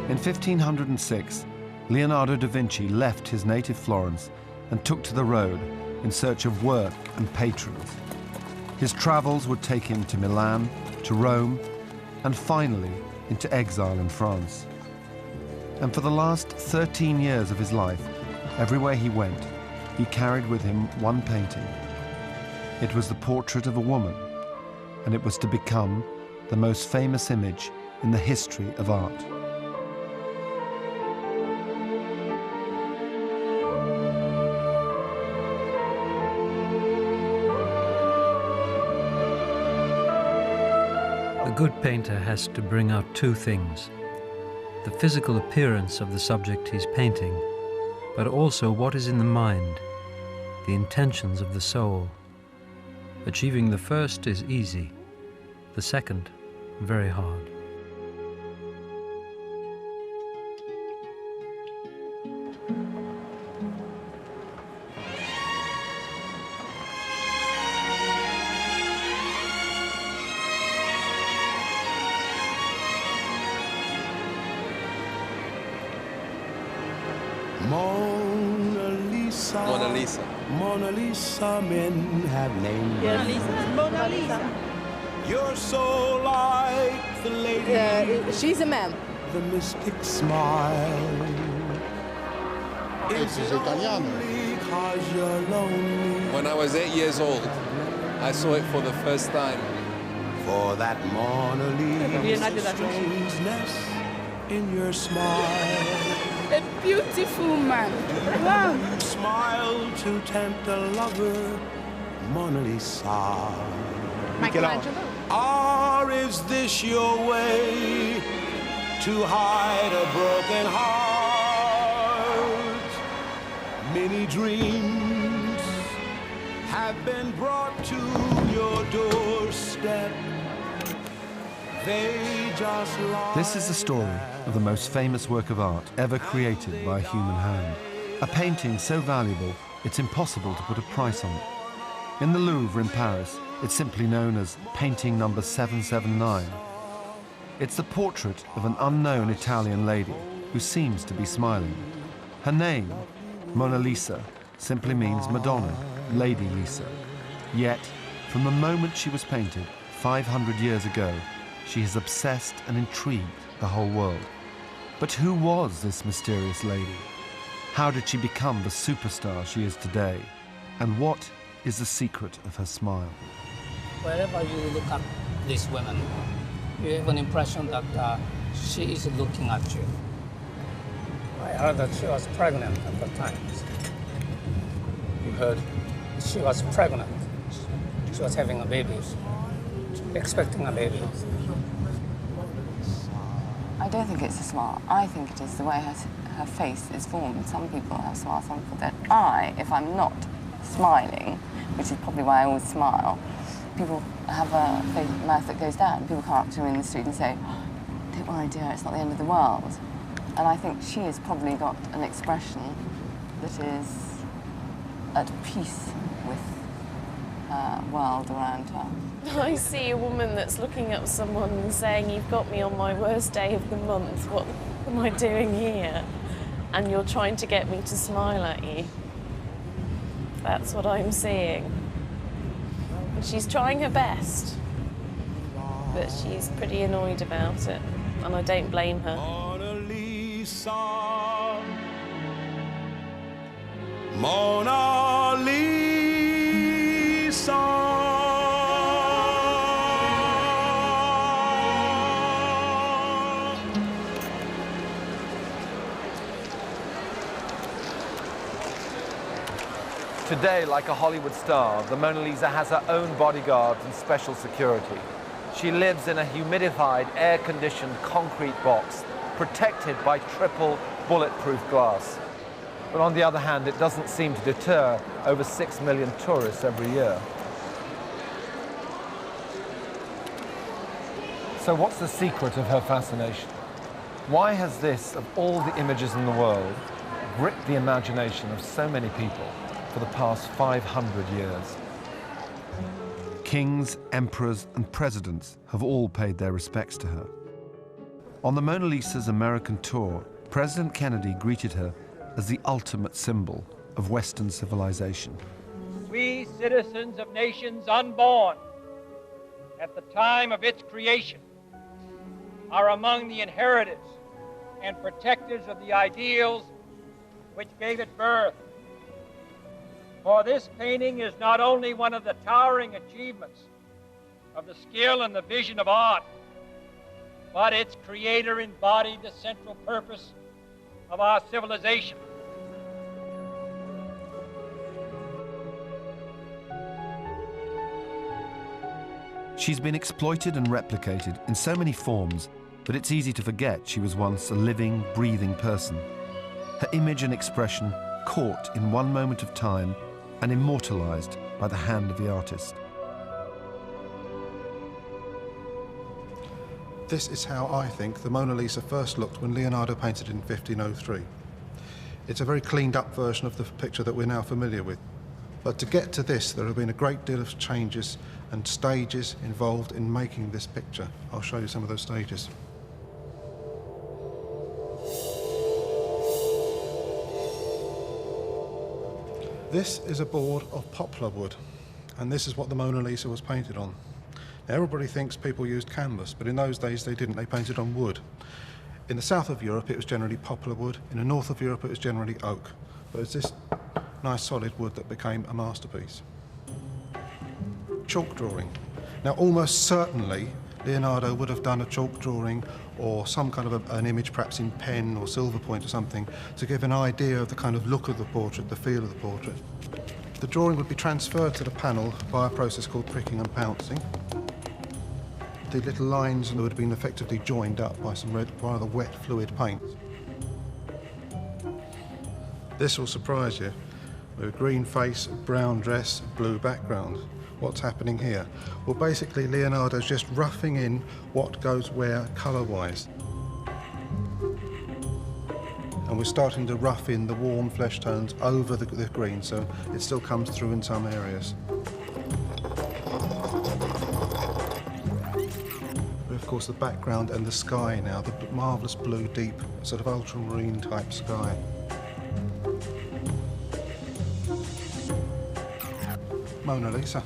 In 1506, Leonardo da Vinci left his native Florence and took to the road in search of work and patrons. His travels would take him to Milan, to Rome, and finally into exile in France. And for the last 13 years of his life, everywhere he went, he carried with him one painting. It was the portrait of a woman, and it was to become the most famous image in the history of art. A good painter has to bring out two things: the physical appearance of the subject he's painting, but also what is in the mind, the intentions of the soul. Achieving the first is easy, the second, very hard. Mona Lisa. Mona Lisa. Mona Lisa, men have named Mona you. Lisa. Mona Lisa. You're so like the lady. Yeah, she's a man. The mystic smile. Is it only 'cause you're lonely? When I was 8 years old, I saw it for the first time. For that Mona Lisa strangeness in your smile. A beautiful man. Wow. Smile to tempt a lover, Mona Lisa. Michelangelo. Or is this your way to hide a broken heart? Many dreams have been brought to your doorstep. They just lie. This is the story of the most famous work of art ever created by a human hand. A painting so valuable, it's impossible to put a price on it. In the Louvre in Paris, it's simply known as painting number 779. It's the portrait of an unknown Italian lady who seems to be smiling. Her name, Mona Lisa, simply means Madonna, Lady Lisa. Yet, from the moment she was painted 500 years ago, she has obsessed and intrigued the whole world. But who was this mysterious lady? How did she become the superstar she is today? And what is the secret of her smile? Wherever you look at this woman, you have an impression that she is looking at you. I heard that she was pregnant at the time. You heard? She was pregnant. She was having a baby, expecting a baby. I don't think it's a smile. I think it is the way her face is formed. Some people have smiles, some people don't. If I'm not smiling, which is probably why I always smile, people have a mouth that goes down. People come up to me in the street and say, "Don't worry, dear, it's not the end of the world." And I think she has probably got an expression that is at peace with her world around her. I see a woman that's looking at someone and saying, "You've got me on my worst day of the month. What am I doing here? And you're trying to get me to smile at you." That's what I'm seeing. And she's trying her best, but she's pretty annoyed about it, and I don't blame her. Mona Lisa. Mona Lisa. Today, like a Hollywood star, the Mona Lisa has her own bodyguards and special security. She lives in a humidified, air-conditioned concrete box, protected by triple bulletproof glass. But on the other hand, it doesn't seem to deter over 6 million tourists every year. So what's the secret of her fascination? Why has this, of all the images in the world, gripped the imagination of so many people for the past 500 years? Kings, emperors, and presidents have all paid their respects to her. On the Mona Lisa's American tour, President Kennedy greeted her as the ultimate symbol of Western civilization. We, citizens of nations unborn at the time of its creation, are among the inheritors and protectors of the ideals which gave it birth. For this painting is not only one of the towering achievements of the skill and the vision of art, but its creator embodied the central purpose of our civilization. She's been exploited and replicated in so many forms that it's easy to forget she was once a living, breathing person. Her image and expression caught in one moment of time and immortalized by the hand of the artist. This is how I think the Mona Lisa first looked when Leonardo painted it in 1503. It's a very cleaned up version of the picture that we're now familiar with. But to get to this, there have been a great deal of changes and stages involved in making this picture. I'll show you some of those stages. This is a board of poplar wood, and this is what the Mona Lisa was painted on. Now, everybody thinks people used canvas, but in those days they didn't. They painted on wood. In the south of Europe, it was generally poplar wood. In the north of Europe, it was generally oak. But it's this nice solid wood that became a masterpiece. Chalk drawing. Now, almost certainly, Leonardo would have done a chalk drawing or some kind of an image, perhaps in pen or silver point or something, to give an idea of the kind of look of the portrait, the feel of the portrait. The drawing would be transferred to the panel by a process called pricking and pouncing. The little lines would have been effectively joined up by some rather wet fluid paint. This will surprise you. With a green face, brown dress, blue background. What's happening here? Well, basically, Leonardo's just roughing in what goes where colour-wise. And we're starting to rough in the warm flesh tones over the green, so it still comes through in some areas. Of course, the background and the sky now, the marvellous blue, deep, sort of ultramarine type sky. Mona Lisa.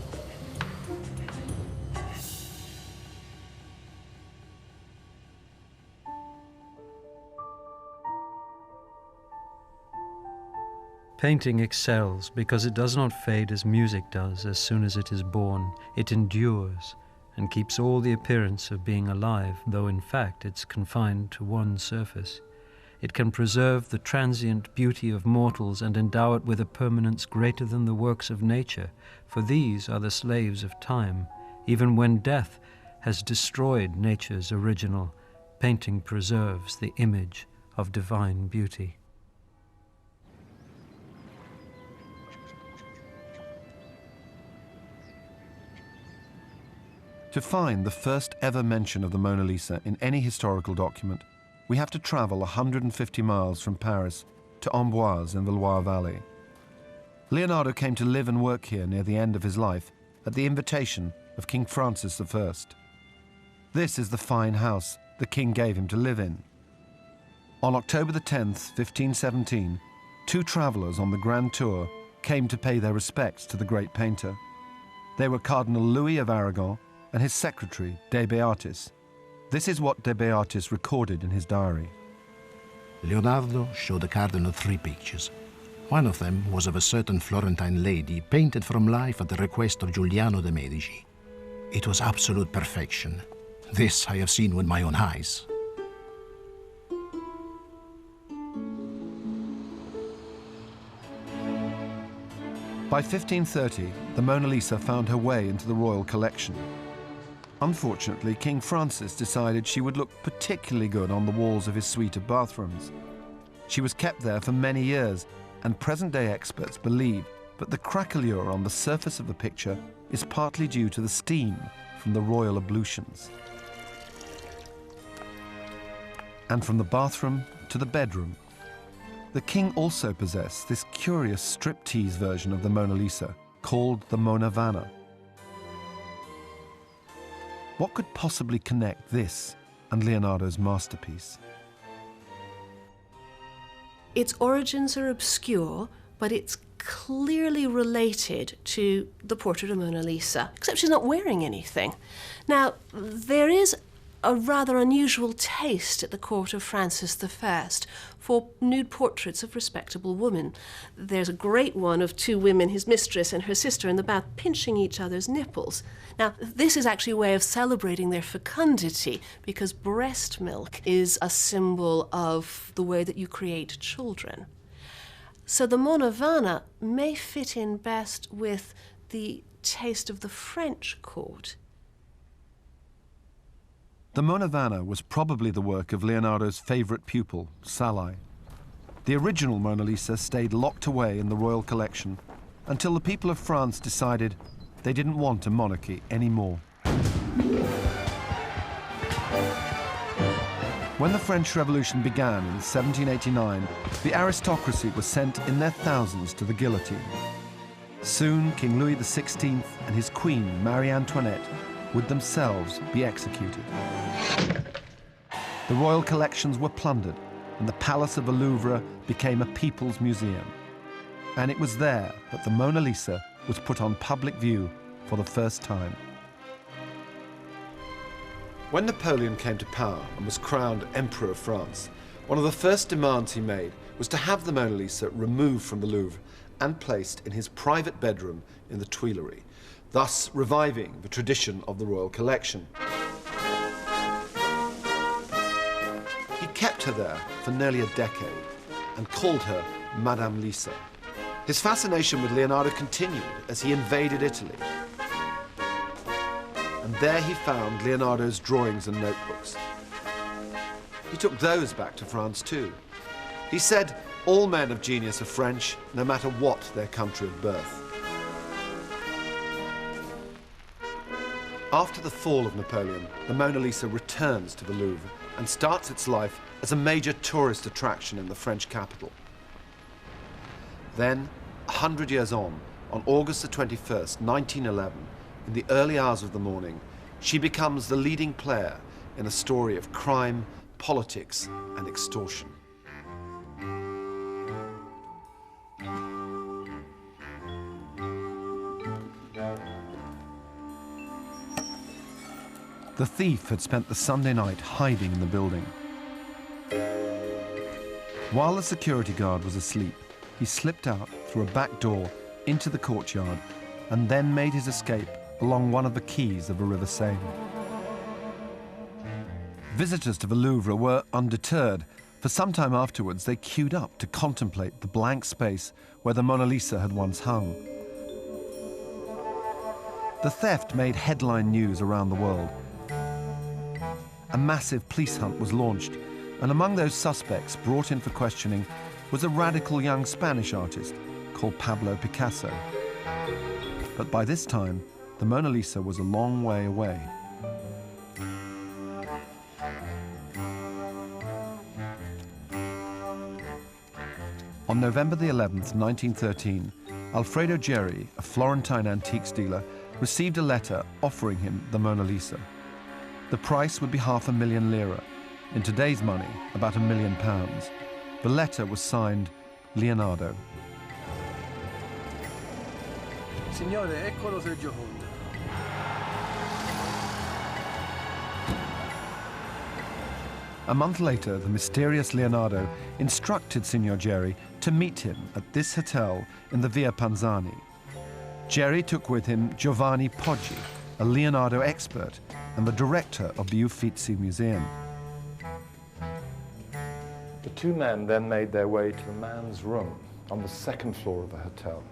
Painting excels because it does not fade as music does as soon as it is born. It endures and keeps all the appearance of being alive, though in fact it's confined to one surface. It can preserve the transient beauty of mortals and endow it with a permanence greater than the works of nature, for these are the slaves of time. Even when death has destroyed nature's original, painting preserves the image of divine beauty. To find the first ever mention of the Mona Lisa in any historical document, we have to travel 150 miles from Paris to Amboise in the Loire Valley. Leonardo came to live and work here near the end of his life at the invitation of King Francis I. This is the fine house the king gave him to live in. On October the 10th, 1517, two travellers on the Grand Tour came to pay their respects to the great painter. They were Cardinal Louis of Aragon and his secretary, De Beatis. This is what De Beatis recorded in his diary. Leonardo showed the cardinal 3 pictures. One of them was of a certain Florentine lady painted from life at the request of Giuliano de' Medici. It was absolute perfection. This I have seen with my own eyes. By 1530, the Mona Lisa found her way into the royal collection. Unfortunately, King Francis decided she would look particularly good on the walls of his suite of bathrooms. She was kept there for many years, and present-day experts believe that the craquelure on the surface of the picture is partly due to the steam from the royal ablutions. And from the bathroom to the bedroom. The king also possessed this curious striptease version of the Mona Lisa called the Mona Vanna. What could possibly connect this and Leonardo's masterpiece. Its origins are obscure, but it's clearly related to the portrait of Mona Lisa, except she's not wearing anything. Now, there is a rather unusual taste at the court of Francis I for nude portraits of respectable women. There's a great one of two women, his mistress and her sister, in the bath pinching each other's nipples. Now, this is actually a way of celebrating their fecundity, because breast milk is a symbol of the way that you create children. So the Mona Vana may fit in best with the taste of the French court. The Mona Vana was probably the work of Leonardo's favourite pupil, Sallai. The original Mona Lisa stayed locked away in the royal collection until the people of France decided they didn't want a monarchy anymore. When the French Revolution began in 1789, the aristocracy was sent in their thousands to the guillotine. Soon, King Louis XVI and his queen, Marie Antoinette, would themselves be executed. The royal collections were plundered, and the Palace of the Louvre became a people's museum. And it was there that the Mona Lisa was put on public view for the first time. When Napoleon came to power and was crowned Emperor of France, one of the first demands he made was to have the Mona Lisa removed from the Louvre and placed in his private bedroom in the Tuileries, thus reviving the tradition of the royal collection. He kept her there for nearly a decade and called her Madame Lisa. His fascination with Leonardo continued as he invaded Italy. And there he found Leonardo's drawings and notebooks. He took those back to France too. He said, all men of genius are French, no matter what their country of birth. After the fall of Napoleon, the Mona Lisa returns to the Louvre and starts its life as a major tourist attraction in the French capital. Then, 100 years on August the 21st, 1911, in the early hours of the morning, she becomes the leading player in a story of crime, politics, and extortion. The thief had spent the Sunday night hiding in the building. While the security guard was asleep, he slipped out through a back door into the courtyard and then made his escape along one of the quays of the River Seine. Visitors to the Louvre were undeterred. For some time afterwards, they queued up to contemplate the blank space where the Mona Lisa had once hung. The theft made headline news around the world. A massive police hunt was launched, and among those suspects brought in for questioning was a radical young Spanish artist called Pablo Picasso. But by this time, the Mona Lisa was a long way away. On November the 11th, 1913, Alfredo Geri, a Florentine antiques dealer, received a letter offering him the Mona Lisa. The price would be £500,000 lira. In today's money, about £1 million. The letter was signed Leonardo. Signore, eccolo Sir Giocondo. A month later, the mysterious Leonardo instructed Signor Geri to meet him at this hotel in the Via Panzani. Geri took with him Giovanni Poggi, a Leonardo expert and the director of the Uffizi Museum. The two men then made their way to the man's room on the second floor of the hotel.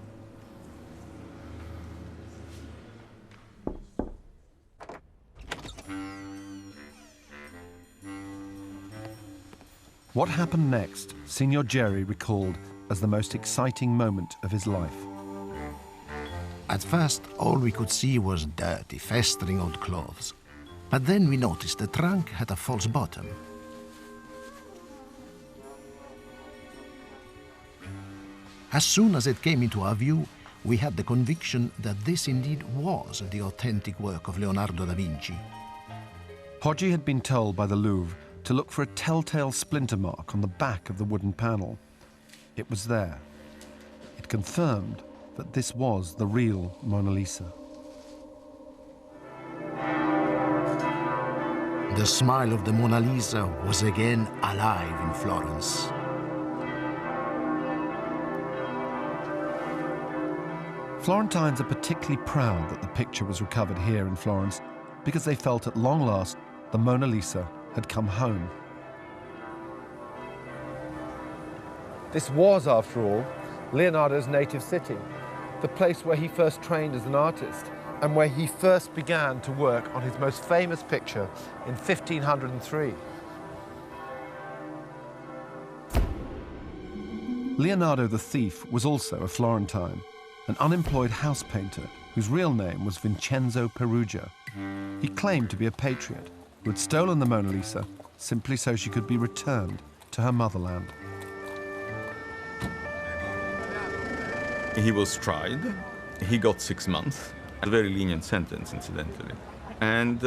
What happened next, Signor Geri recalled as the most exciting moment of his life. At first, all we could see was dirty, festering old clothes. But then we noticed the trunk had a false bottom. As soon as it came into our view, we had the conviction that this indeed was the authentic work of Leonardo da Vinci. Hodgie had been told by the Louvre to look for a telltale splinter mark on the back of the wooden panel. It was there. It confirmed that this was the real Mona Lisa. The smile of the Mona Lisa was again alive in Florence. Florentines are particularly proud that the picture was recovered here in Florence because they felt at long last the Mona Lisa had come home. This was, after all, Leonardo's native city, the place where he first trained as an artist and where he first began to work on his most famous picture in 1503. Leonardo the Thief was also a Florentine, an unemployed house painter whose real name was Vincenzo Perugia. He claimed to be a patriot who had stolen the Mona Lisa simply so she could be returned to her motherland. He was tried. He got 6 months, a very lenient sentence, incidentally. And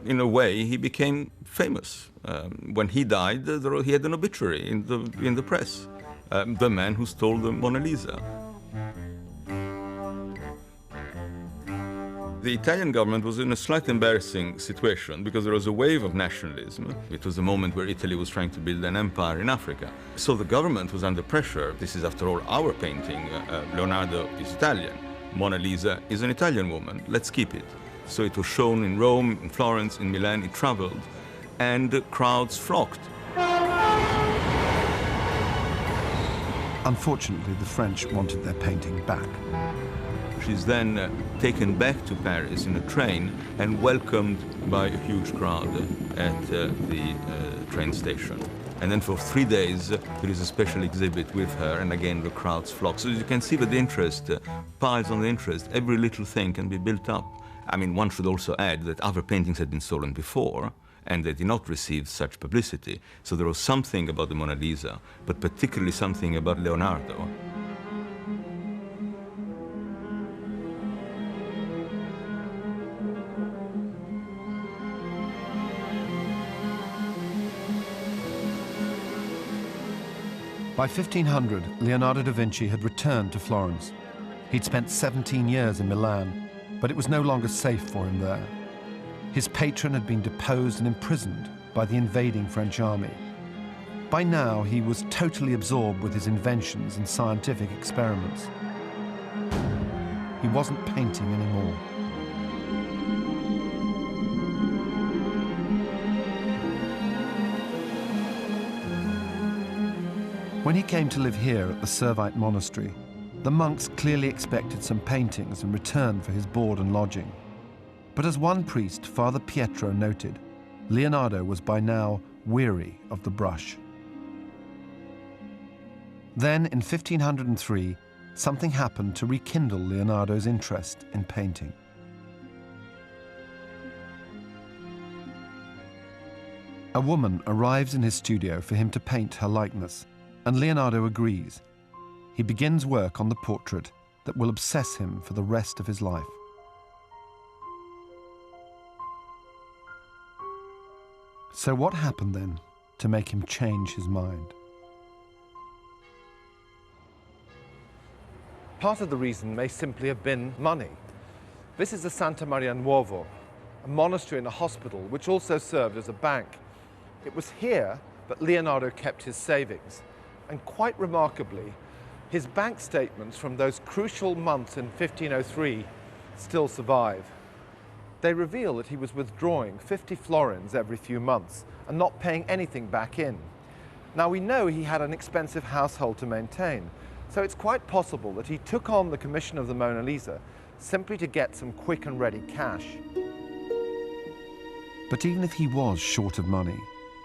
in a way, he became famous. When he died, he had an obituary in the press. The man who stole the Mona Lisa. The Italian government was in a slightly embarrassing situation because there was a wave of nationalism. It was a moment where Italy was trying to build an empire in Africa. So the government was under pressure. This is, after all, our painting. Leonardo is Italian. Mona Lisa is an Italian woman. Let's keep it. So it was shown in Rome, in Florence, in Milan. It traveled, and crowds flocked. Unfortunately, the French wanted their painting back. She's then taken back to Paris in a train and welcomed by a huge crowd at the train station. And then for 3 days, there is a special exhibit with her, and again the crowds flock. So you can see that the interest piles on the interest. Every little thing can be built up. I mean, one should also add that other paintings had been stolen before, and they did not receive such publicity. So there was something about the Mona Lisa, but particularly something about Leonardo. By 1500, Leonardo da Vinci had returned to Florence. He'd spent 17 years in Milan, but it was no longer safe for him there. His patron had been deposed and imprisoned by the invading French army. By now, he was totally absorbed with his inventions and scientific experiments. He wasn't painting anymore. When he came to live here at the Servite Monastery, the monks clearly expected some paintings in return for his board and lodging. But as one priest, Father Pietro, noted, Leonardo was by now weary of the brush. Then, in 1503, something happened to rekindle Leonardo's interest in painting. A woman arrives in his studio for him to paint her likeness, and Leonardo agrees. He begins work on the portrait that will obsess him for the rest of his life. So what happened then to make him change his mind? Part of the reason may simply have been money. This is the Santa Maria Nuovo, a monastery and a hospital which also served as a bank. It was here that Leonardo kept his savings. And quite remarkably, his bank statements from those crucial months in 1503 still survive. They reveal that he was withdrawing 50 florins every few months and not paying anything back in. Now, we know he had an expensive household to maintain, so it's quite possible that he took on the commission of the Mona Lisa simply to get some quick and ready cash. But even if he was short of money,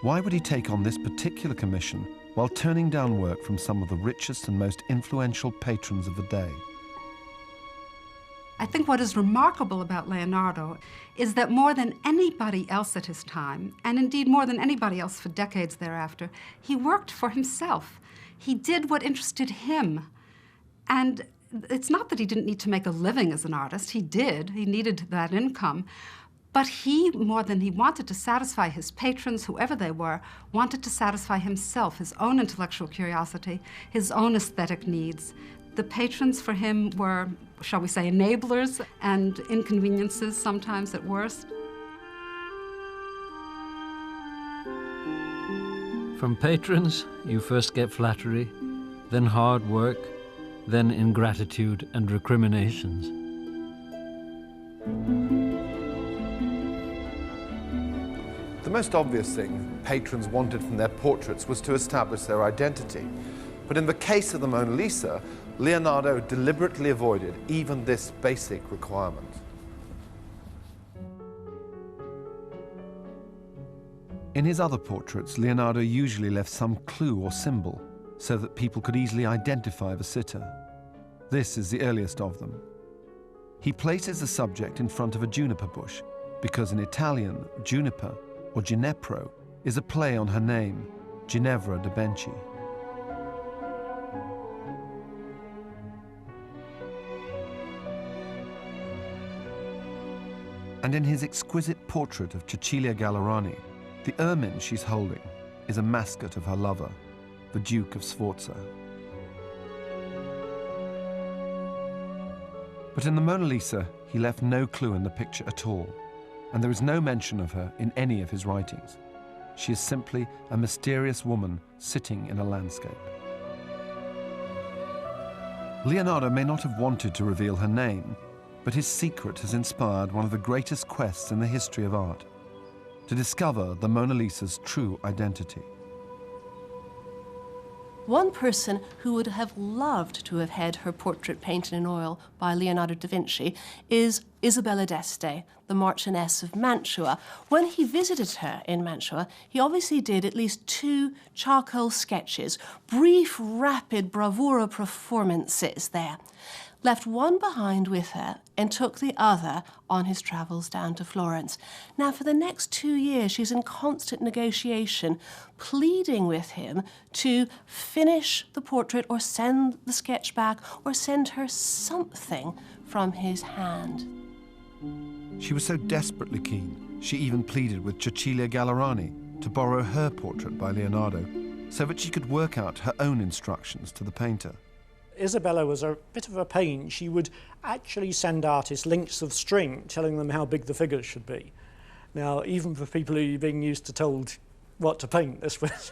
why would he take on this particular commission while turning down work from some of the richest and most influential patrons of the day? I think what is remarkable about Leonardo is that more than anybody else at his time, and indeed more than anybody else for decades thereafter, he worked for himself. He did what interested him. And it's not that he didn't need to make a living as an artist. He did. He needed that income. But he, more than he wanted to satisfy his patrons, whoever they were, wanted to satisfy himself, his own intellectual curiosity, his own aesthetic needs. The patrons for him were, shall we say, enablers and inconveniences sometimes at worst. From patrons, you first get flattery, then hard work, then ingratitude and recriminations. The most obvious thing patrons wanted from their portraits was to establish their identity. But in the case of the Mona Lisa, Leonardo deliberately avoided even this basic requirement. In his other portraits, Leonardo usually left some clue or symbol so that people could easily identify the sitter. This is the earliest of them. He places the subject in front of a juniper bush because in Italian, juniper or Ginepro is a play on her name, Ginevra de' Benci. And in his exquisite portrait of Cecilia Gallerani, the ermine she's holding is a mascot of her lover, the Duke of Sforza. But in the Mona Lisa, he left no clue in the picture at all, and there is no mention of her in any of his writings. She is simply a mysterious woman sitting in a landscape. Leonardo may not have wanted to reveal her name, but his secret has inspired one of the greatest quests in the history of art, to discover the Mona Lisa's true identity. One person who would have loved to have had her portrait painted in oil by Leonardo da Vinci is Isabella d'Este, the Marchioness of Mantua. When he visited her in Mantua, he obviously did at least 2 charcoal sketches, brief, rapid, bravura performances there. Left one behind with her and took the other on his travels down to Florence. Now, for the next 2 years, she's in constant negotiation, pleading with him to finish the portrait or send the sketch back or send her something from his hand. She was so desperately keen, she even pleaded with Cecilia Gallerani to borrow her portrait by Leonardo so that she could work out her own instructions to the painter. Isabella was a bit of a pain. She would actually send artists links of string telling them how big the figures should be. Now, even for people who are being used to told what to paint, this was,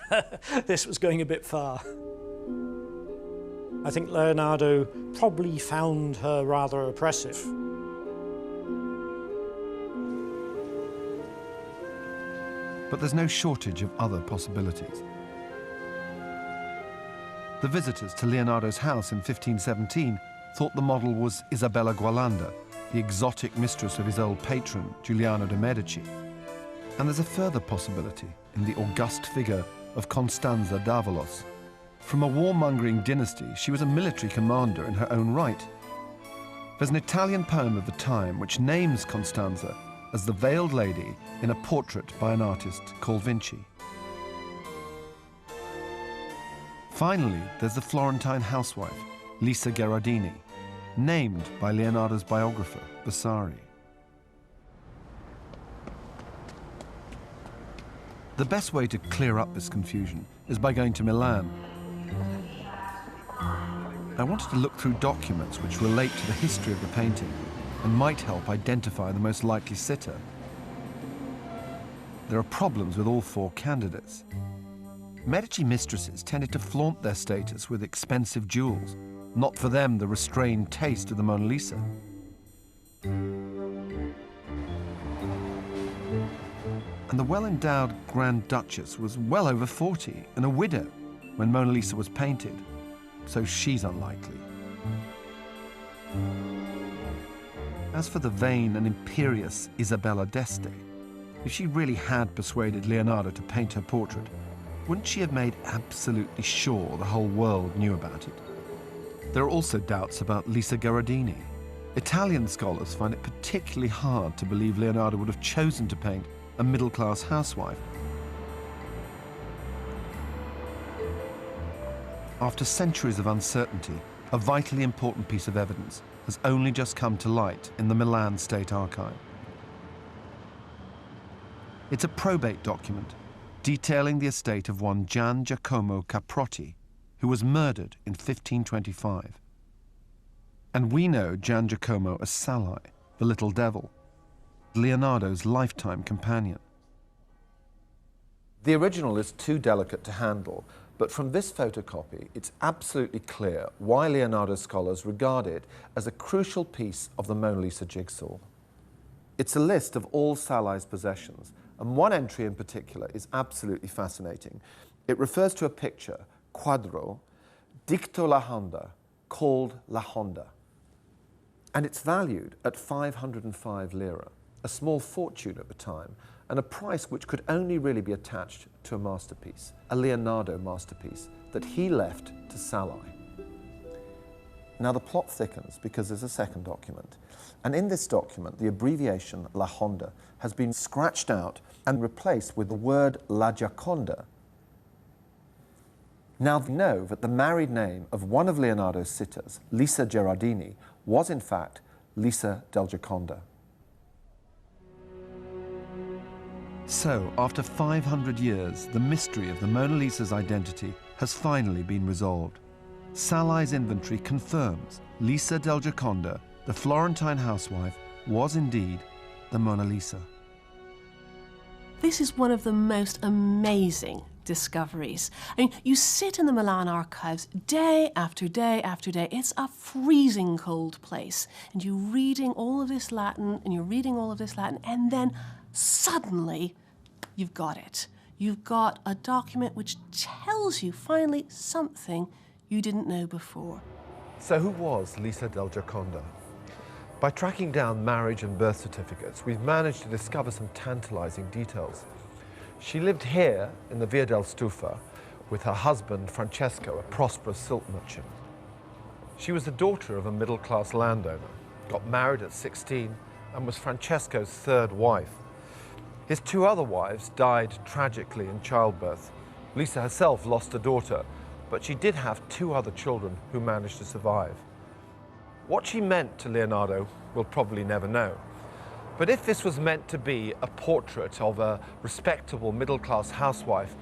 this was going a bit far. I think Leonardo probably found her rather oppressive. But there's no shortage of other possibilities. The visitors to Leonardo's house in 1517 thought the model was Isabella Gualanda, the exotic mistress of his old patron, Giuliano de' Medici. And there's a further possibility in the august figure of Constanza d'Avalos. From a warmongering dynasty, she was a military commander in her own right. There's an Italian poem of the time which names Constanza as the veiled lady in a portrait by an artist called Vinci. Finally, there's the Florentine housewife, Lisa Gherardini, named by Leonardo's biographer, Vasari. The best way to clear up this confusion is by going to Milan. I wanted to look through documents which relate to the history of the painting and might help identify the most likely sitter. There are problems with all 4 candidates. Medici mistresses tended to flaunt their status with expensive jewels, not for them the restrained taste of the Mona Lisa. And the well-endowed Grand Duchess was well over 40 and a widow when Mona Lisa was painted, so she's unlikely. As for the vain and imperious Isabella d'Este, if she really had persuaded Leonardo to paint her portrait, wouldn't she have made absolutely sure the whole world knew about it? There are also doubts about Lisa Gherardini. Italian scholars find it particularly hard to believe Leonardo would have chosen to paint a middle-class housewife. After centuries of uncertainty, a vitally important piece of evidence has only just come to light in the Milan State Archive. It's a probate document detailing the estate of one Gian Giacomo Caprotti, who was murdered in 1525. And we know Gian Giacomo as Salai, the little devil, Leonardo's lifetime companion. The original is too delicate to handle, but from this photocopy, it's absolutely clear why Leonardo scholars regard it as a crucial piece of the Mona Lisa jigsaw. It's a list of all Salai's possessions, and one entry in particular is absolutely fascinating. It refers to a picture, quadro, dicto la Honda, called La Honda. And it's valued at 505 lira, a small fortune at the time, and a price which could only really be attached to a masterpiece, a Leonardo masterpiece that he left to Salai. Now the plot thickens because there's a second document. And in this document, the abbreviation La Honda has been scratched out and replaced with the word La Gioconda. Now we know that the married name of one of Leonardo's sitters, Lisa Gherardini, was in fact Lisa del Gioconda. So, after 500 years, the mystery of the Mona Lisa's identity has finally been resolved. Salai's inventory confirms Lisa del Gioconda, the Florentine housewife, was indeed the Mona Lisa. This is one of the most amazing discoveries. I mean, you sit in the Milan archives day after day after day. It's a freezing cold place. And you're reading all of this Latin, and then suddenly you've got it. You've got a document which tells you finally something you didn't know before. So who was Lisa del Gioconda? By tracking down marriage and birth certificates, we've managed to discover some tantalizing details. She lived here in the Via del Stufa with her husband Francesco, a prosperous silk merchant. She was the daughter of a middle-class landowner, got married at 16, and was Francesco's third wife. His two other wives died tragically in childbirth. Lisa herself lost a daughter, but she did have two other children who managed to survive. What she meant to Leonardo, we'll probably never know. But if this was meant to be a portrait of a respectable middle-class housewife,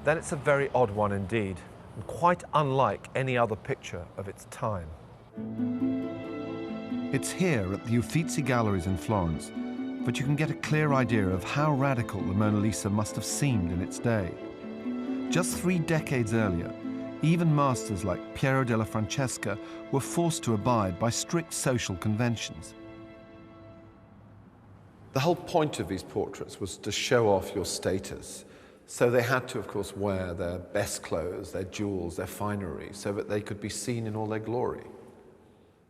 then it's a very odd one indeed, and quite unlike any other picture of its time. It's here at the Uffizi Galleries in Florence that you can get a clear idea of how radical the Mona Lisa must have seemed in its day. Just 3 decades earlier, even masters like Piero della Francesca were forced to abide by strict social conventions. The whole point of these portraits was to show off your status. So they had to, of course, wear their best clothes, their jewels, their finery, so that they could be seen in all their glory.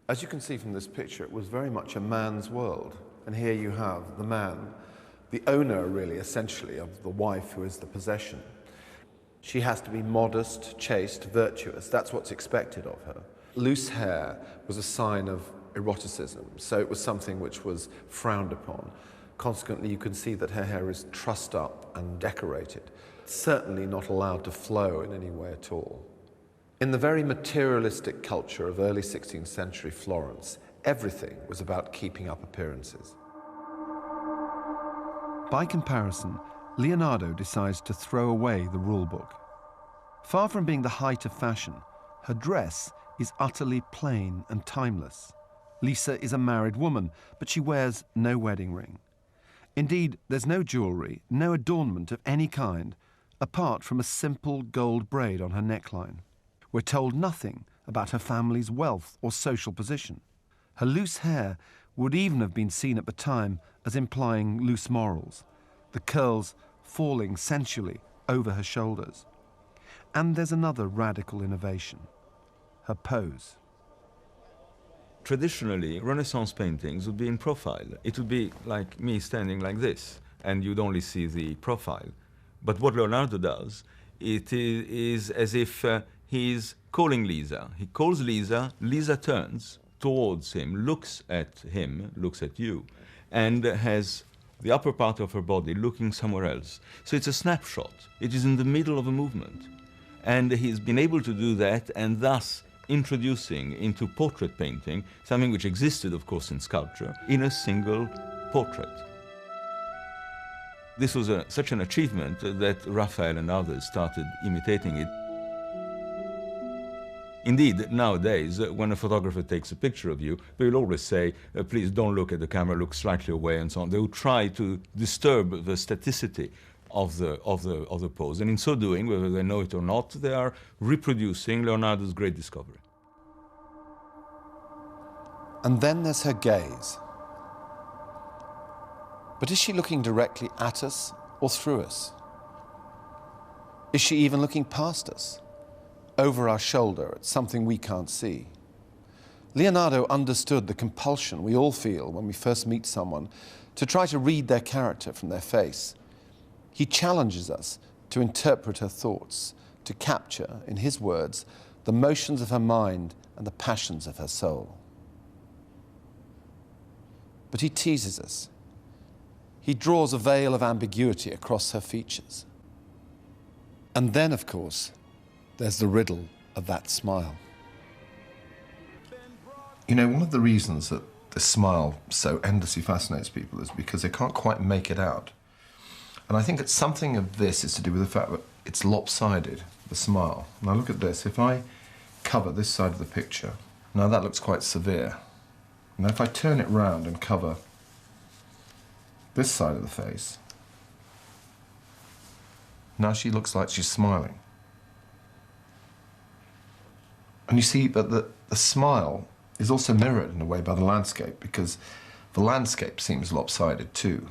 As you can see from this picture, it was very much a man's world. And here you have the man, the owner, really, essentially, of the wife who is the possession. She has to be modest, chaste, virtuous. That's what's expected of her. Loose hair was a sign of eroticism, so it was something which was frowned upon. Consequently, you can see that her hair is trussed up and decorated. Certainly not allowed to flow in any way at all. In the very materialistic culture of early 16th century Florence, everything was about keeping up appearances. By comparison, Leonardo decides to throw away the rule book. Far from being the height of fashion, her dress is utterly plain and timeless. Lisa is a married woman, but she wears no wedding ring. Indeed, there's no jewelry, no adornment of any kind, apart from a simple gold braid on her neckline. We're told nothing about her family's wealth or social position. Her loose hair would even have been seen at the time as implying loose morals, the curls falling sensually over her shoulders. And there's another radical innovation, her pose. Traditionally, Renaissance paintings would be in profile. It would be like me standing like this, and you'd only see the profile. But what Leonardo does, it is as if he's calling Lisa. He calls Lisa, Lisa turns towards him, looks at you, and has the upper part of her body looking somewhere else. So it's a snapshot. It is in the middle of a movement. And he's been able to do that, and thus introducing into portrait painting something which existed, of course, in sculpture, in a single portrait. This was such an achievement that Raphael and others started imitating it. Indeed, nowadays, when a photographer takes a picture of you, they will always say, please don't look at the camera, look slightly away, and so on. They will try to disturb the staticity of the pose. And in so doing, whether they know it or not, they are reproducing Leonardo's great discovery. And then there's her gaze. But is she looking directly at us or through us? Is she even looking past us, over our shoulder at something we can't see? Leonardo understood the compulsion we all feel when we first meet someone to try to read their character from their face. He challenges us to interpret her thoughts, to capture, in his words, the motions of her mind and the passions of her soul. But he teases us. He draws a veil of ambiguity across her features. And then, of course, there's the riddle of that smile. You know, one of the reasons that the smile so endlessly fascinates people is because they can't quite make it out. And I think that something of this is to do with the fact that it's lopsided, the smile. Now look at this. If I cover this side of the picture, now that looks quite severe. Now if I turn it round and cover this side of the face, now she looks like she's smiling. And you see that the smile is also mirrored in a way by the landscape, because the landscape seems lopsided too.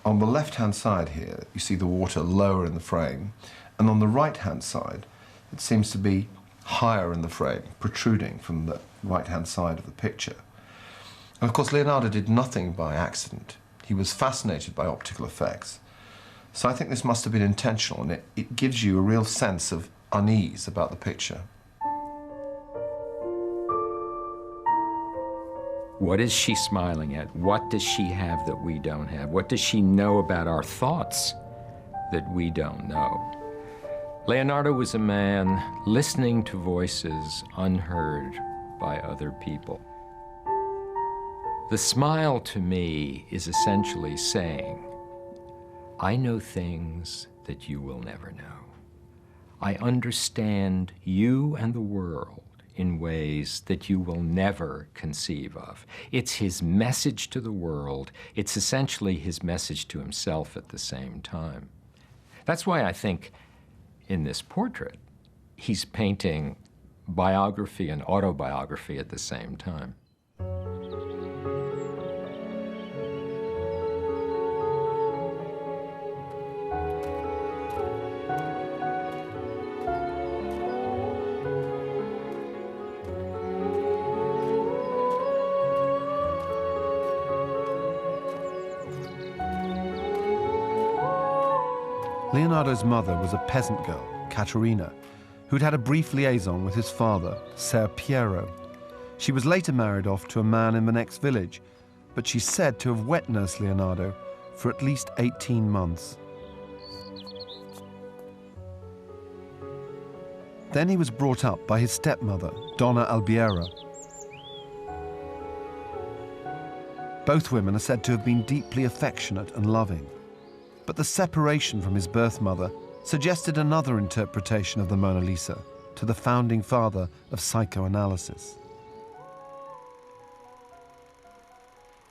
On the left-hand side here, you see the water lower in the frame, and on the right-hand side, it seems to be higher in the frame, protruding from the right-hand side of the picture. And of course, Leonardo did nothing by accident. He was fascinated by optical effects. So I think this must have been intentional, and it gives you a real sense of unease about the picture. What is she smiling at? What does she have that we don't have? What does she know about our thoughts that we don't know? Leonardo was a man listening to voices unheard by other people. The smile to me is essentially saying, I know things that you will never know. I understand you and the world in ways that you will never conceive of. It's his message to the world. It's essentially his message to himself at the same time. That's why I think in this portrait, he's painting biography and autobiography at the same time. Leonardo's mother was a peasant girl, Caterina, who'd had a brief liaison with his father, Ser Piero. She was later married off to a man in the next village, but she's said to have wet-nursed Leonardo for at least 18 months. Then he was brought up by his stepmother, Donna Albiera. Both women are said to have been deeply affectionate and loving. But the separation from his birth mother suggested another interpretation of the Mona Lisa to the founding father of psychoanalysis.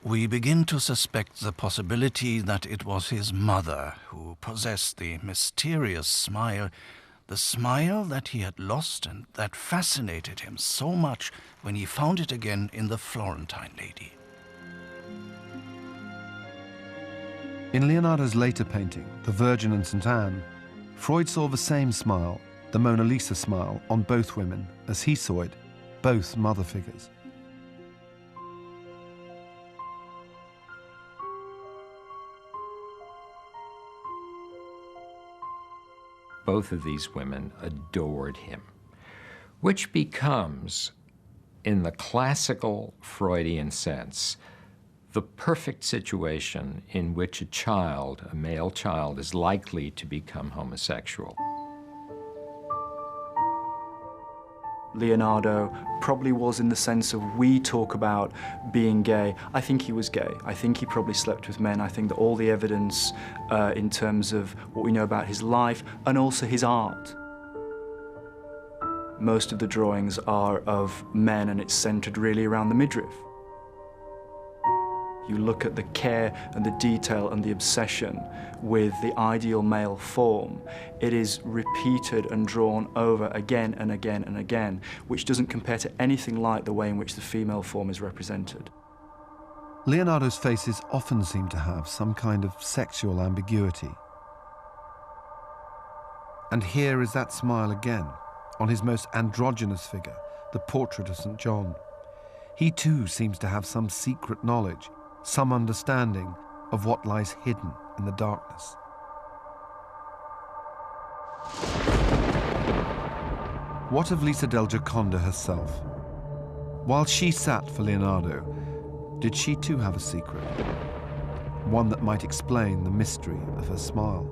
We begin to suspect the possibility that it was his mother who possessed the mysterious smile, the smile that he had lost and that fascinated him so much when he found it again in the Florentine lady. In Leonardo's later painting, The Virgin and St. Anne, Freud saw the same smile, the Mona Lisa smile, on both women, as he saw it, both mother figures. Both of these women adored him, which becomes, in the classical Freudian sense, the perfect situation in which a child, a male child, is likely to become homosexual. Leonardo probably was in the sense of we talk about being gay. I think he was gay. I think he probably slept with men. I think that all the evidence in terms of what we know about his life and also his art. Most of the drawings are of men and it's centered really around the midriff. You look at the care and the detail and the obsession with the ideal male form. It is repeated and drawn over again and again and again, which doesn't compare to anything like the way in which the female form is represented. Leonardo's faces often seem to have some kind of sexual ambiguity. And here is that smile again, on his most androgynous figure, the portrait of St. John. He too seems to have some secret knowledge, some understanding of what lies hidden in the darkness. What of Lisa del Gioconda herself? While she sat for Leonardo, did she too have a secret? One that might explain the mystery of her smile.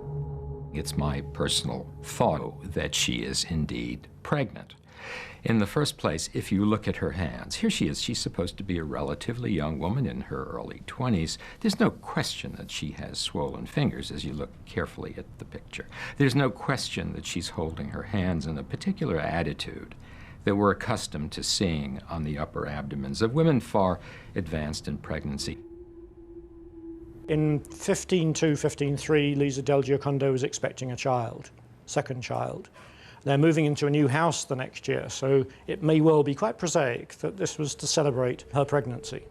It's my personal thought that she is indeed pregnant. In the first place, if you look at her hands, here she is. She's supposed to be a relatively young woman in her early 20s. There's no question that she has swollen fingers as you look carefully at the picture. There's no question that she's holding her hands in a particular attitude that we're accustomed to seeing on the upper abdomens of women far advanced in pregnancy. In 1502, 1503, Lisa del Gioconda was expecting a child, second child. They're moving into a new house the next year, so it may well be quite prosaic that this was to celebrate her pregnancy.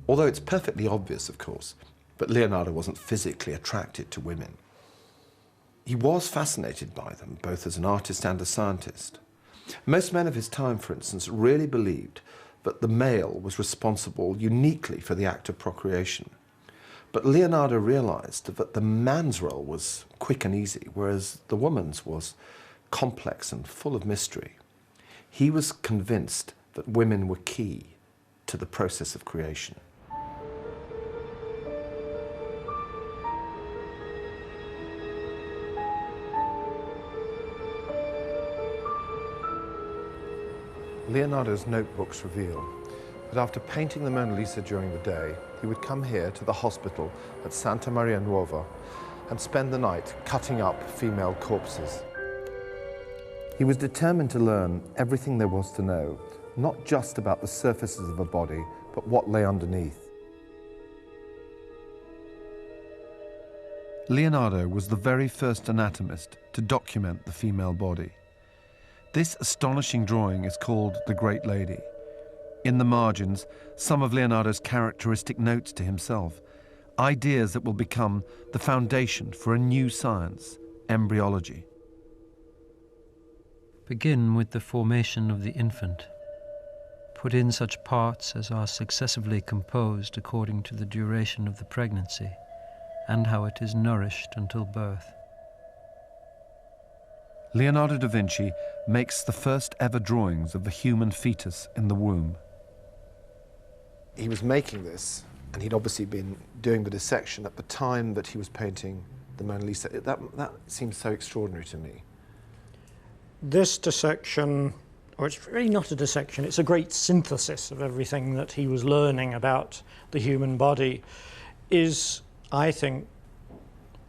Although it's perfectly obvious, of course, that Leonardo wasn't physically attracted to women. He was fascinated by them, both as an artist and a scientist. Most men of his time, for instance, really believed that the male was responsible uniquely for the act of procreation. But Leonardo realized that the man's role was quick and easy, whereas the woman's was complex and full of mystery. He was convinced that women were key to the process of creation. Leonardo's notebooks reveal that after painting the Mona Lisa during the day, he would come here to the hospital at Santa Maria Nuova and spend the night cutting up female corpses. He was determined to learn everything there was to know, not just about the surfaces of a body, but what lay underneath. Leonardo was the very first anatomist to document the female body. This astonishing drawing is called The Great Lady. In the margins, some of Leonardo's characteristic notes to himself, ideas that will become the foundation for a new science, embryology. Begin with the formation of the infant. Put in such parts as are successively composed according to the duration of the pregnancy and how it is nourished until birth. Leonardo da Vinci makes the first ever drawings of the human fetus in the womb. He was making this, and he'd obviously been doing the dissection at the time that he was painting the Mona Lisa. That seems so extraordinary to me. This dissection, or it's really not a dissection, it's a great synthesis of everything that he was learning about the human body, is, I think,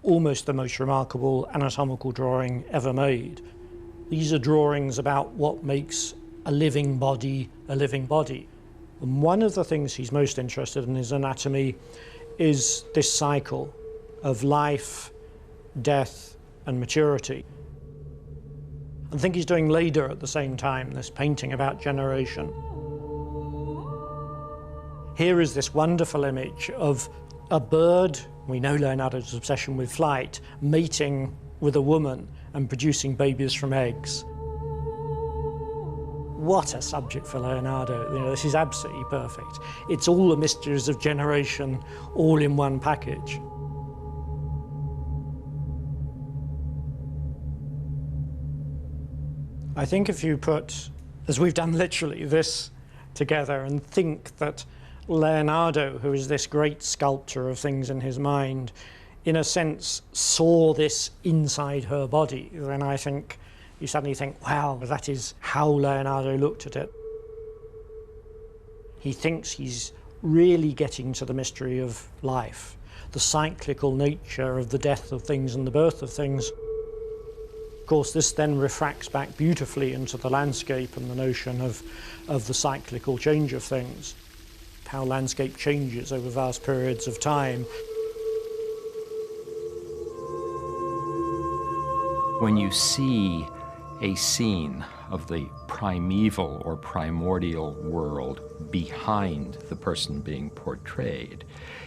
almost the most remarkable anatomical drawing ever made. These are drawings about what makes a living body a living body. And one of the things he's most interested in his anatomy is this cycle of life, death, and maturity. I think he's doing Leda at the same time, this painting about generation. Here is this wonderful image of a bird, we know Leonardo's obsession with flight, mating with a woman and producing babies from eggs. What a subject for Leonardo. You know, this is absolutely perfect. It's all the mysteries of generation, all in one package. I think if you put, as we've done literally, this together and think that Leonardo, who is this great sculptor of things in his mind, in a sense, saw this inside her body, then I think you suddenly think, wow, that is how Leonardo looked at it. He thinks he's really getting to the mystery of life, the cyclical nature of the death of things and the birth of things. Of course, this then refracts back beautifully into the landscape and the notion of the cyclical change of things, how landscape changes over vast periods of time. When you see a scene of the primeval or primordial world behind the person being portrayed,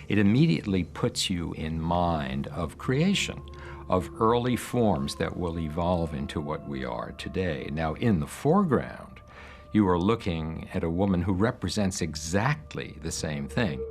it immediately puts you in mind of creation, of early forms that will evolve into what we are today. Now, in the foreground, you are looking at a woman who represents exactly the same thing.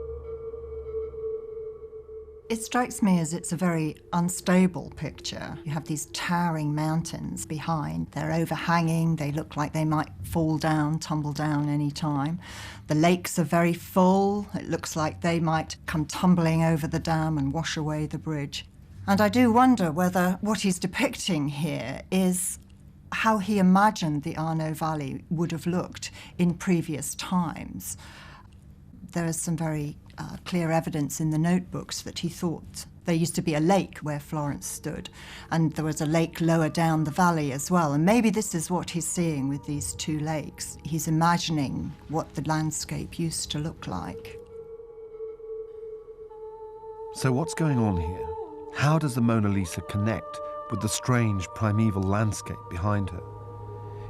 It strikes me as it's a very unstable picture. You have these towering mountains behind. They're overhanging. They look like they might fall down, tumble down any time. The lakes are very full. It looks like they might come tumbling over the dam and wash away the bridge. And I do wonder whether what he's depicting here is how he imagined the Arno Valley would have looked in previous times. There is some very clear evidence in the notebooks that he thought there used to be a lake where Florence stood, and there was a lake lower down the valley as well. And maybe this is what he's seeing with these two lakes. He's imagining what the landscape used to look like. So what's going on here? How does the Mona Lisa connect with the strange primeval landscape behind her?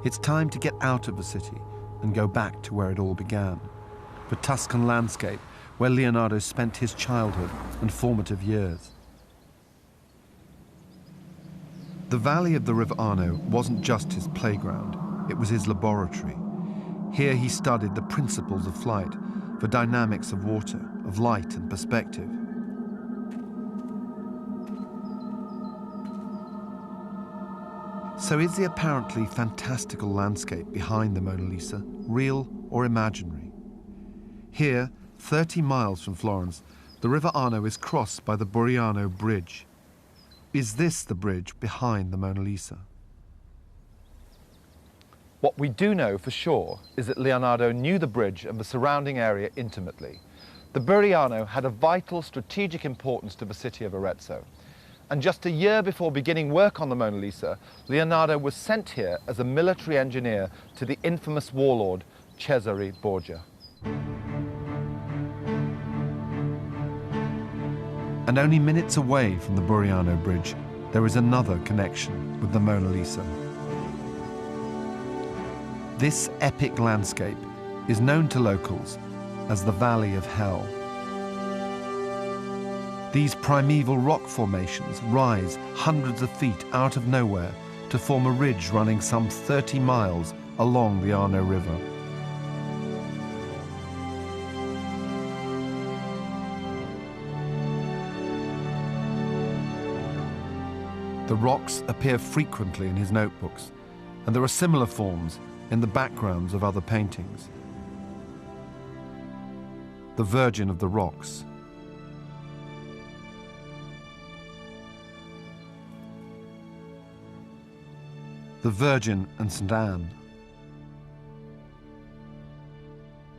It's time to get out of the city and go back to where it all began, the Tuscan landscape where Leonardo spent his childhood and formative years. The valley of the River Arno wasn't just his playground, it was his laboratory. Here he studied the principles of flight, the dynamics of water, of light and perspective. So is the apparently fantastical landscape behind the Mona Lisa real or imaginary? Here, 30 miles from Florence, the River Arno is crossed by the Buriano Bridge. Is this the bridge behind the Mona Lisa? What we do know for sure is that Leonardo knew the bridge and the surrounding area intimately. The Buriano had a vital strategic importance to the city of Arezzo. And just a year before beginning work on the Mona Lisa, Leonardo was sent here as a military engineer to the infamous warlord Cesare Borgia. And only minutes away from the Buriano Bridge, there is another connection with the Mona Lisa. This epic landscape is known to locals as the Valley of Hell. These primeval rock formations rise hundreds of feet out of nowhere to form a ridge running some 30 miles along the Arno River. The rocks appear frequently in his notebooks, and there are similar forms in the backgrounds of other paintings. The Virgin of the Rocks. The Virgin and St. Anne.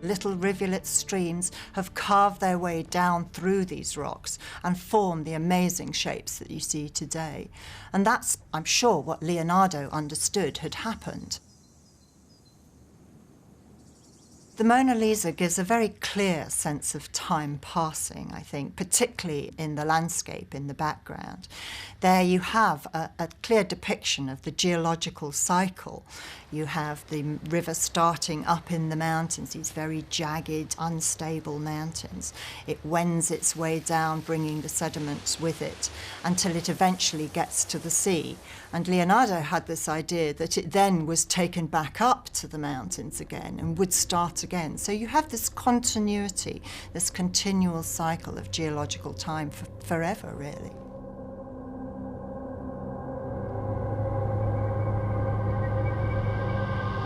Little rivulet streams have carved their way down through these rocks and form the amazing shapes that you see today. And that's, I'm sure, what Leonardo understood had happened. The Mona Lisa gives a very clear sense of time passing, I think, particularly in the landscape in the background. There you have a clear depiction of the geological cycle. You have the river starting up in the mountains, these very jagged, unstable mountains. It wends its way down, bringing the sediments with it, until it eventually gets to the sea. And Leonardo had this idea that it then was taken back up to the mountains again and would start again. So you have this continuity, this continual cycle of geological time forever, really.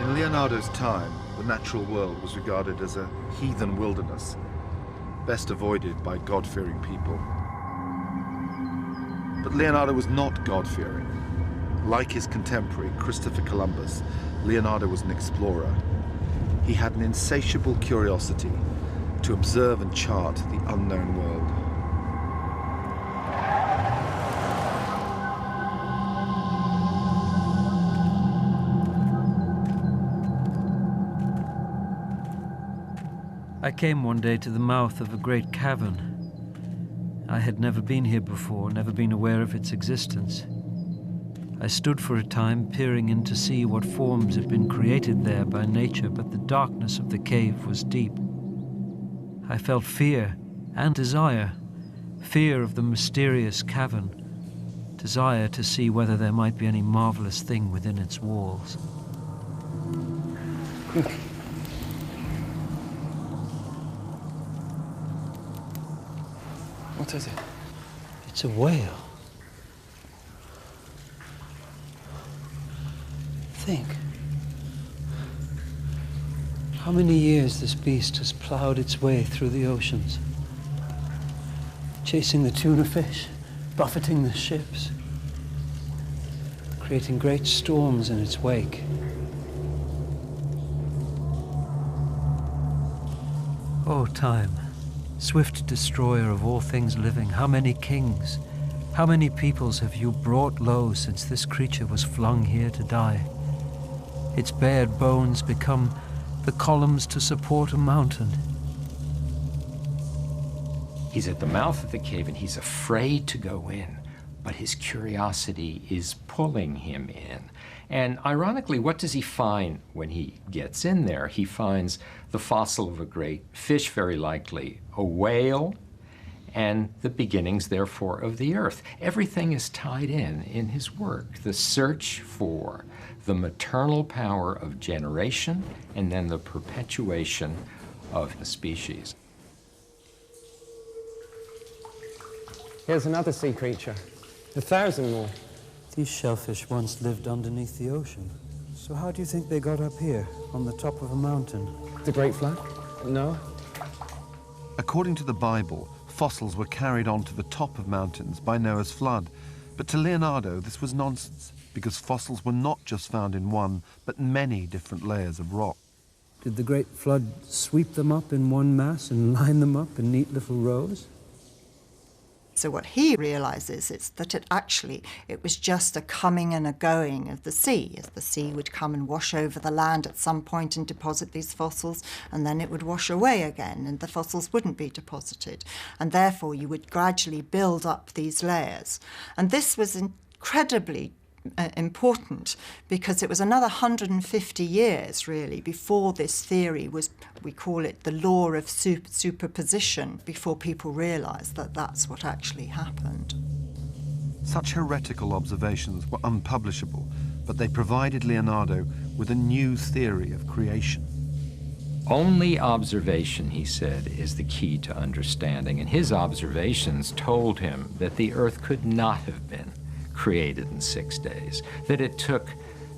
In Leonardo's time, the natural world was regarded as a heathen wilderness, best avoided by God-fearing people. But Leonardo was not God-fearing. Like his contemporary, Christopher Columbus, Leonardo was an explorer. He had an insatiable curiosity to observe and chart the unknown world. I came one day to the mouth of a great cavern. I had never been here before, never been aware of its existence. I stood for a time, peering in to see what forms had been created there by nature, but the darkness of the cave was deep. I felt fear and desire, fear of the mysterious cavern, desire to see whether there might be any marvelous thing within its walls. What is it? It's a whale. Think. How many years this beast has plowed its way through the oceans, chasing the tuna fish, buffeting the ships, creating great storms in its wake. Oh, time, swift destroyer of all things living, how many kings, how many peoples have you brought low since this creature was flung here to die? Its bared bones become the columns to support a mountain. He's at the mouth of the cave and he's afraid to go in, but his curiosity is pulling him in. And ironically, what does he find when he gets in there? He finds the fossil of a great fish, very likely, a whale, and the beginnings, therefore, of the earth. Everything is tied in his work. The search for the maternal power of generation and then the perpetuation of a species. Here's another sea creature. 1,000 more. These shellfish once lived underneath the ocean. So how do you think they got up here, on the top of a mountain? The Great Flood? No. According to the Bible, fossils were carried onto the top of mountains by Noah's flood. But to Leonardo, this was nonsense, because fossils were not just found in one, but many different layers of rock. Did the Great Flood sweep them up in one mass and line them up in neat little rows? So what he realizes is that it was just a coming and a going of the sea, as the sea would come and wash over the land at some point and deposit these fossils, and then it would wash away again, and the fossils wouldn't be deposited. And therefore you would gradually build up these layers. And this was incredibly important because it was another 150 years, really, before this theory was, we call it the law of superposition, before people realised that that's what actually happened. Such heretical observations were unpublishable, but they provided Leonardo with a new theory of creation. Only observation, he said, is the key to understanding, and his observations told him that the Earth could not have been created in 6 days, that it took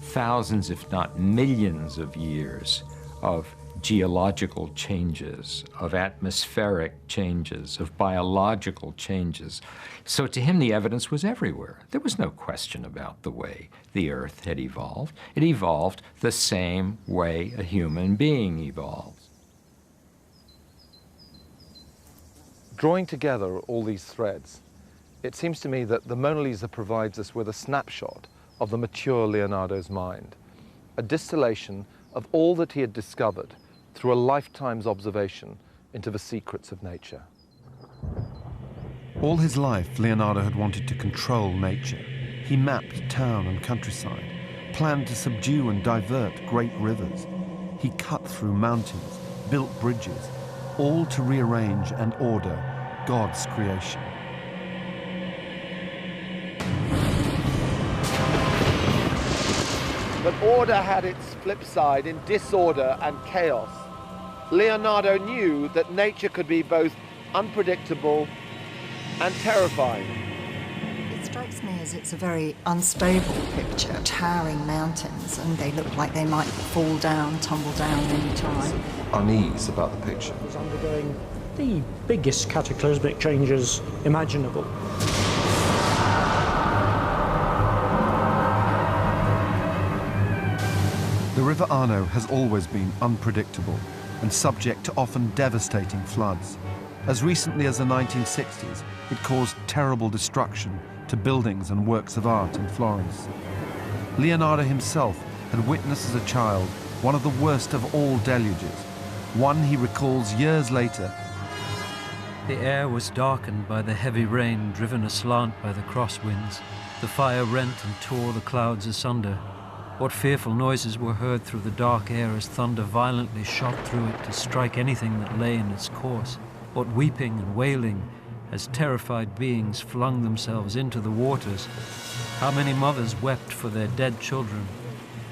thousands, if not millions of years of geological changes, of atmospheric changes, of biological changes. So to him, the evidence was everywhere. There was no question about the way the Earth had evolved. It evolved the same way a human being evolves. Drawing together all these threads, it seems to me that the Mona Lisa provides us with a snapshot of the mature Leonardo's mind, a distillation of all that he had discovered through a lifetime's observation into the secrets of nature. All his life, Leonardo had wanted to control nature. He mapped town and countryside, planned to subdue and divert great rivers. He cut through mountains, built bridges, all to rearrange and order God's creation. But order had its flip side in disorder and chaos. Leonardo knew that nature could be both unpredictable and terrifying. It strikes me as it's a very unstable picture. Towering mountains, and they look like they might fall down, tumble down any time. Unease about the picture. It was undergoing the biggest cataclysmic changes imaginable. The River Arno has always been unpredictable and subject to often devastating floods. As recently as the 1960s, it caused terrible destruction to buildings and works of art in Florence. Leonardo himself had witnessed as a child one of the worst of all deluges, one he recalls years later. The air was darkened by the heavy rain driven aslant by the crosswinds. The fire rent and tore the clouds asunder. What fearful noises were heard through the dark air as thunder violently shot through it to strike anything that lay in its course. What weeping and wailing as terrified beings flung themselves into the waters. How many mothers wept for their dead children,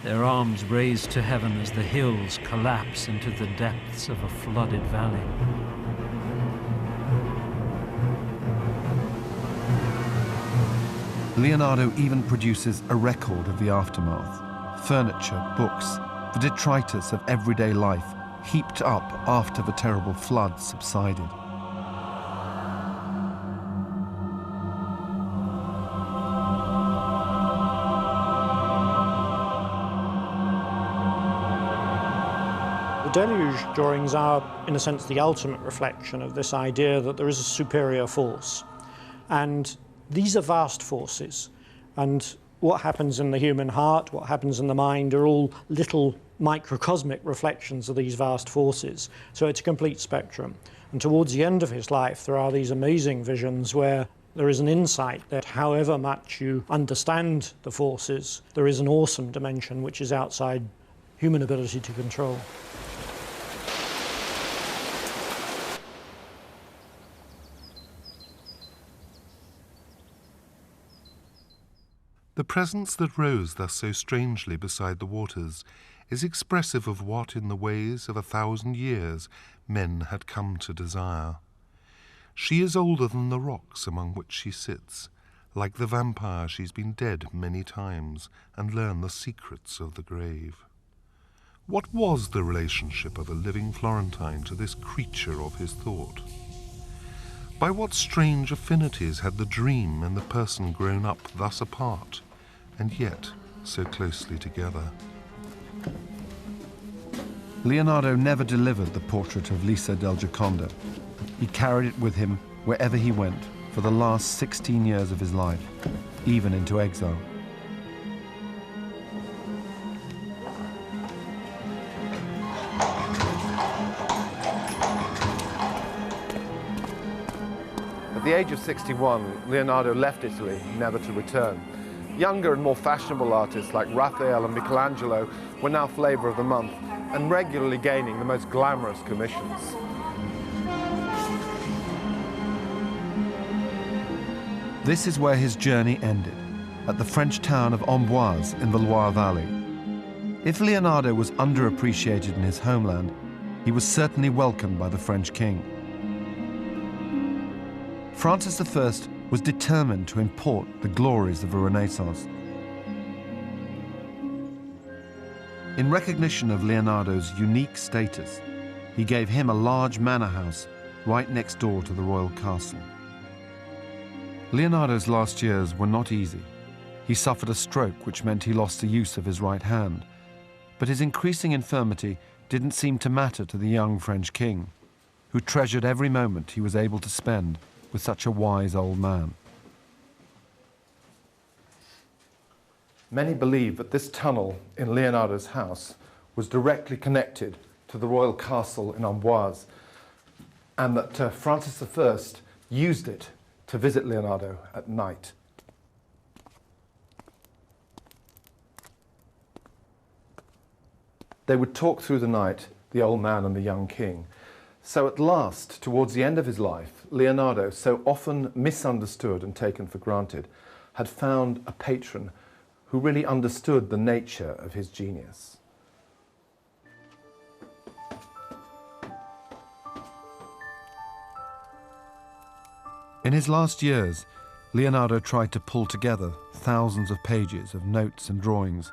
their arms raised to heaven as the hills collapse into the depths of a flooded valley. Leonardo even produces a record of the aftermath. Furniture, books, the detritus of everyday life heaped up after the terrible flood subsided. The deluge drawings are, in a sense, the ultimate reflection of this idea that there is a superior force. And these are vast forces. And what happens in the human heart, what happens in the mind, are all little microcosmic reflections of these vast forces. So it's a complete spectrum. And towards the end of his life, there are these amazing visions where there is an insight that however much you understand the forces, there is an awesome dimension which is outside human ability to control. The presence that rose thus so strangely beside the waters is expressive of what, in the ways of 1,000 years, men had come to desire. She is older than the rocks among which she sits. Like the vampire, she's been dead many times and learned the secrets of the grave. What was the relationship of a living Florentine to this creature of his thought? By what strange affinities had the dream and the person grown up thus apart, and yet so closely together? Leonardo never delivered the portrait of Lisa del Gioconda. He carried it with him wherever he went for the last 16 years of his life, even into exile. At the age of 61, Leonardo left Italy, never to return. Younger and more fashionable artists like Raphael and Michelangelo were now flavour of the month and regularly gaining the most glamorous commissions. This is where his journey ended, at the French town of Amboise in the Loire Valley. If Leonardo was underappreciated in his homeland, he was certainly welcomed by the French king. Francis I was determined to import the glories of the Renaissance. In recognition of Leonardo's unique status, he gave him a large manor house right next door to the royal castle. Leonardo's last years were not easy. He suffered a stroke, which meant he lost the use of his right hand. But his increasing infirmity didn't seem to matter to the young French king, who treasured every moment he was able to spend with such a wise old man. Many believe that this tunnel in Leonardo's house was directly connected to the royal castle in Amboise, and that Francis I used it to visit Leonardo at night. They would talk through the night, the old man and the young king. So at last, towards the end of his life, Leonardo, so often misunderstood and taken for granted, had found a patron who really understood the nature of his genius. In his last years, Leonardo tried to pull together thousands of pages of notes and drawings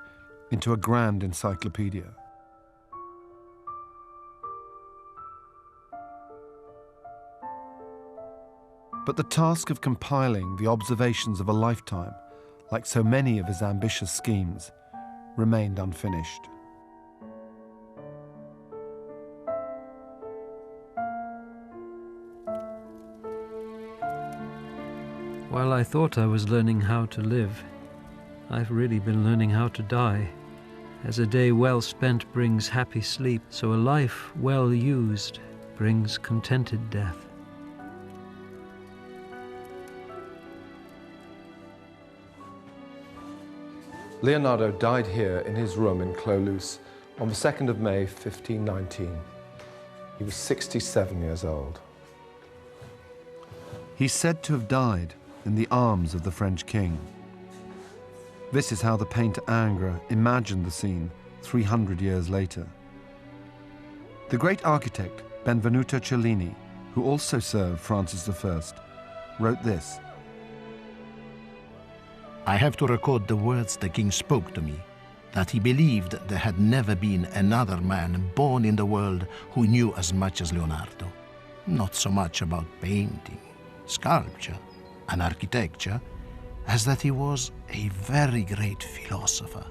into a grand encyclopedia. But the task of compiling the observations of a lifetime, like so many of his ambitious schemes, remained unfinished. While I thought I was learning how to live, I've really been learning how to die. As a day well spent brings happy sleep, so a life well used brings contented death. Leonardo died here in his room in Clos-Luz on the 2nd of May, 1519. He was 67 years old. He's said to have died in the arms of the French king. This is how the painter Ingres imagined the scene 300 years later. The great architect Benvenuto Cellini, who also served Francis I, wrote this: I have to record the words the king spoke to me, that he believed there had never been another man born in the world who knew as much as Leonardo. Not so much about painting, sculpture, and architecture, as that he was a very great philosopher.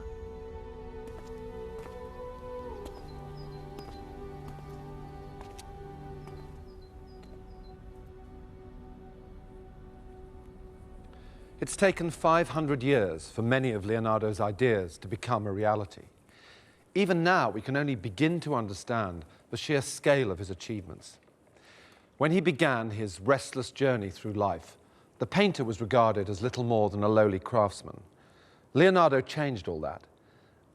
It's taken 500 years for many of Leonardo's ideas to become a reality. Even now, we can only begin to understand the sheer scale of his achievements. When he began his restless journey through life, the painter was regarded as little more than a lowly craftsman. Leonardo changed all that.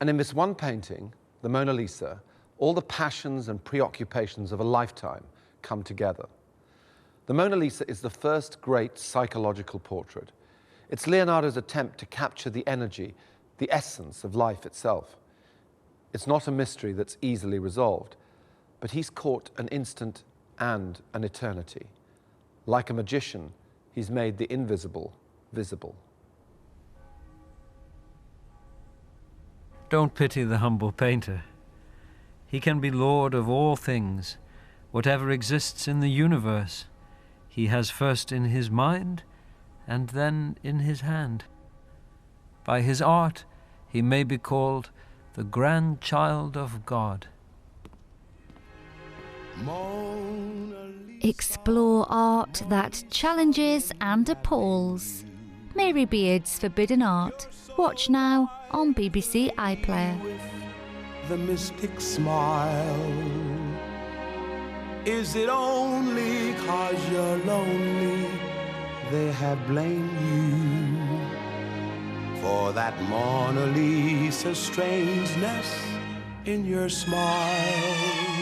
And in this one painting, the Mona Lisa, all the passions and preoccupations of a lifetime come together. The Mona Lisa is the first great psychological portrait. It's Leonardo's attempt to capture the energy, the essence of life itself. It's not a mystery that's easily resolved, but he's caught an instant and an eternity. Like a magician, he's made the invisible visible. Don't pity the humble painter. He can be lord of all things, whatever exists in the universe. He has first in his mind, and then in his hand. By his art, he may be called the grandchild of God. Explore art that challenges and appalls. Mary Beard's Forbidden Art. Watch now on BBC iPlayer. The mystic smile. Is it only 'cause you're lonely they have blamed you for that Mona Lisa strangeness in your smile?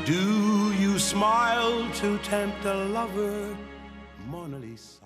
Do you smile to tempt a lover, Mona Lisa?